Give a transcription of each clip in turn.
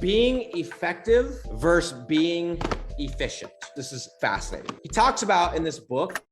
being effective versus being efficient. This is fascinating. He talks about in this book,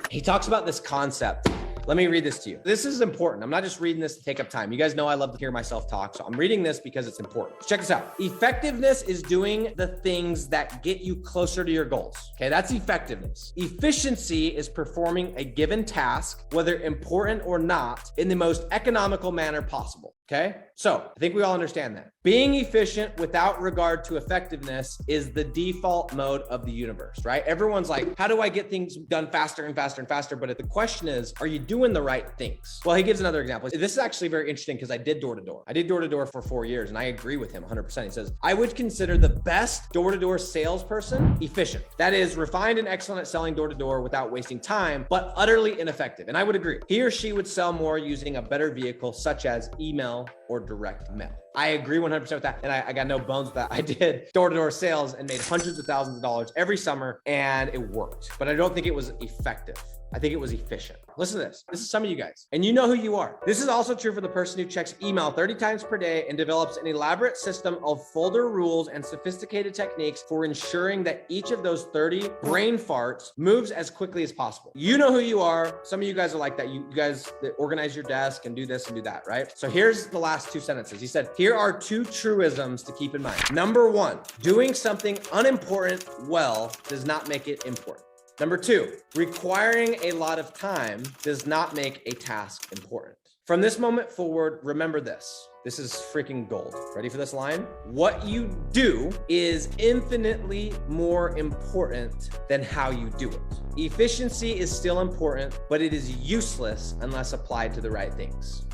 he talks about this concept. Let me read this to you. This is important. I'm not just reading this to take up time. You guys know I love to hear myself talk, so I'm reading this because it's important. Check this out. Effectiveness is doing the things that get you closer to your goals. Okay, that's effectiveness. Efficiency is performing a given task, whether important or not, in the most economical manner possible. Okay, so I think we all understand that. Being efficient without regard to effectiveness is the default mode of the universe, right? Everyone's like, how do I get things done faster and faster and faster? But the question is, are you doing the right things? Well, he gives another example. This is actually very interesting because I did door-to-door. I did door-to-door for 4 years and I agree with him 100%. He says, I would consider the best door-to-door salesperson efficient. That is refined and excellent at selling door-to-door without wasting time, but utterly ineffective. And I would agree. He or she would sell more using a better vehicle such as email or direct mail. I agree 100% with that. And I got no bones with that. I did door-to-door sales and made hundreds of thousands of dollars every summer and it worked, but I don't think it was effective. I think it was efficient. Listen to this. This is some of you guys, and you know who you are. This is also true for the person who checks email 30 times per day and develops an elaborate system of folder rules and sophisticated techniques for ensuring that each of those 30 brain farts moves as quickly as possible. You know who you are. Some of you guys are like that. You guys that organize your desk and do this and do that, right? So here's the last two sentences. He said, here are two truisms to keep in mind. Number one, doing something unimportant well does not make it important. Number two, requiring a lot of time does not make a task important. From this moment forward, remember this. This is freaking gold. Ready for this line? What you do is infinitely more important than how you do it. Efficiency is still important, but it is useless unless applied to the right things.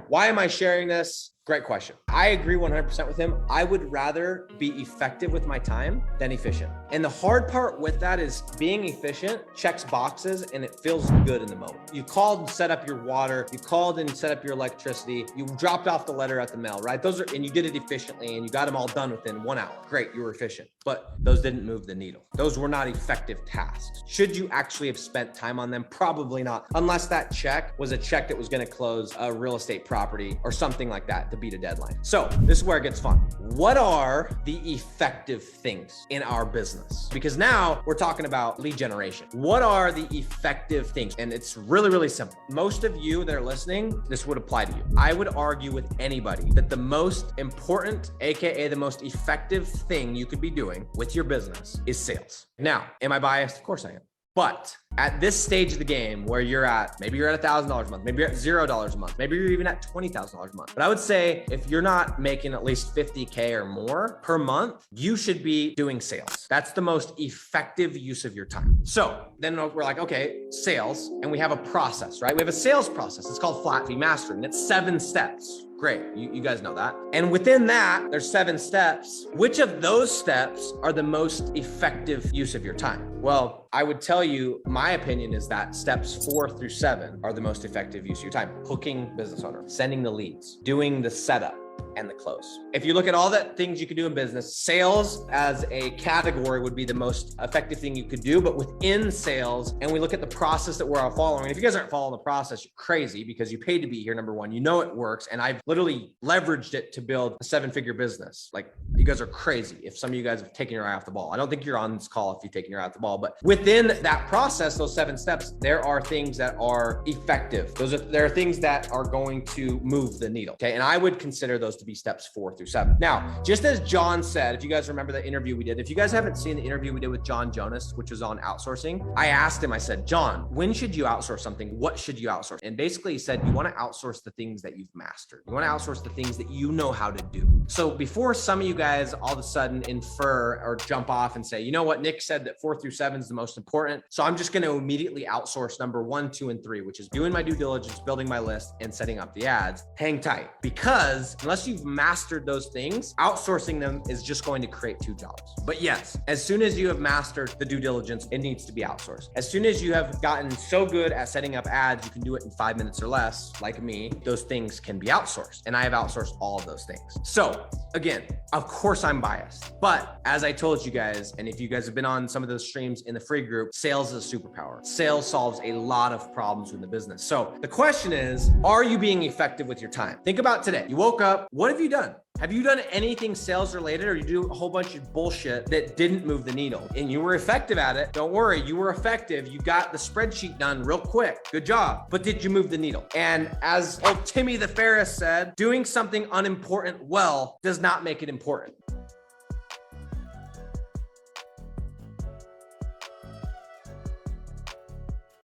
Why am I sharing this? Great question. I agree 100% with him. I would rather be effective with my time than efficient. And the hard part with that is being efficient checks boxes and it feels good in the moment. You called and set up your water. You called and set up your electricity. You dropped off the letter at the mail, right? And you did it efficiently and you got them all done within 1 hour. Great, you were efficient. But those didn't move the needle. Those were not effective tasks. Should you actually have spent time on them? Probably not, unless that check was a check that was going to close a real estate property or something like that to beat a deadline. So this is where it gets fun. What are the effective things in our business? Because now we're talking about lead generation. What are the effective things? And it's really, really simple. Most of you that are listening, this would apply to you. I would argue with anybody that the most important, AKA the most effective thing you could be doing with your business is sales. Now, am I biased? Of course I am. But at this stage of the game where you're at, maybe you're at $1,000 a month, maybe you're at $0 a month, maybe you're even at $20,000 a month. But I would say if you're not making at least 50K or more per month, you should be doing sales. That's the most effective use of your time. So then we're like, okay, sales, and we have a process, right? We have a sales process. It's called Flat Fee Mastery, and it's 7 steps. Great, you guys know that. And within that, there's 7 steps. Which of those steps are the most effective use of your time? Well, I would tell you, my opinion is that steps 4 through 7 are the most effective use of your time. Hooking business owner, sending the leads, doing the setup, and the close. If you look at all the things you could do in business, sales as a category would be the most effective thing you could do. But within sales, and we look at the process that we're all following, if you guys aren't following the process, you're crazy because you paid to be here, number one. You know it works. And I've literally leveraged it to build a 7-figure business. Like, you guys are crazy if some of you guys have taken your eye off the ball. I don't think you're on this call if you've taken your eye off the ball. But within that process, those 7 steps, there are things that are effective. There are things that are going to move the needle. Okay. And I would consider those to be steps 4 through 7. Now, just as John said, if you guys remember the interview we did, if you guys haven't seen the interview we did with John Jonas, which was on outsourcing, I asked him, I said, John, when should you outsource something? What should you outsource? And basically he said, you want to outsource the things that you've mastered. You want to outsource the things that you know how to do. So before some of you guys all of a sudden infer or jump off and say, you know what, Nick said that 4 through 7 is the most important. So I'm just going to immediately outsource number 1, 2, and 3, which is doing my due diligence, building my list, and setting up the ads. Hang tight, because unless you've mastered those things, outsourcing them is just going to create 2 jobs. But yes, as soon as you have mastered the due diligence, it needs to be outsourced. As soon as you have gotten so good at setting up ads, you can do it in 5 minutes or less, like me, those things can be outsourced. And I have outsourced all of those things. So again, of course I'm biased, but as I told you guys, and if you guys have been on some of those streams in the free group, sales is a superpower. Sales solves a lot of problems in the business. So the question is, are you being effective with your time? Think about today. You woke up, what have you done? Have you done anything sales related, or you do a whole bunch of bullshit that didn't move the needle and you were effective at it? Don't worry, you were effective. You got the spreadsheet done real quick. Good job. But did you move the needle? And as old Timmy the Ferris said, doing something unimportant well does not make it important.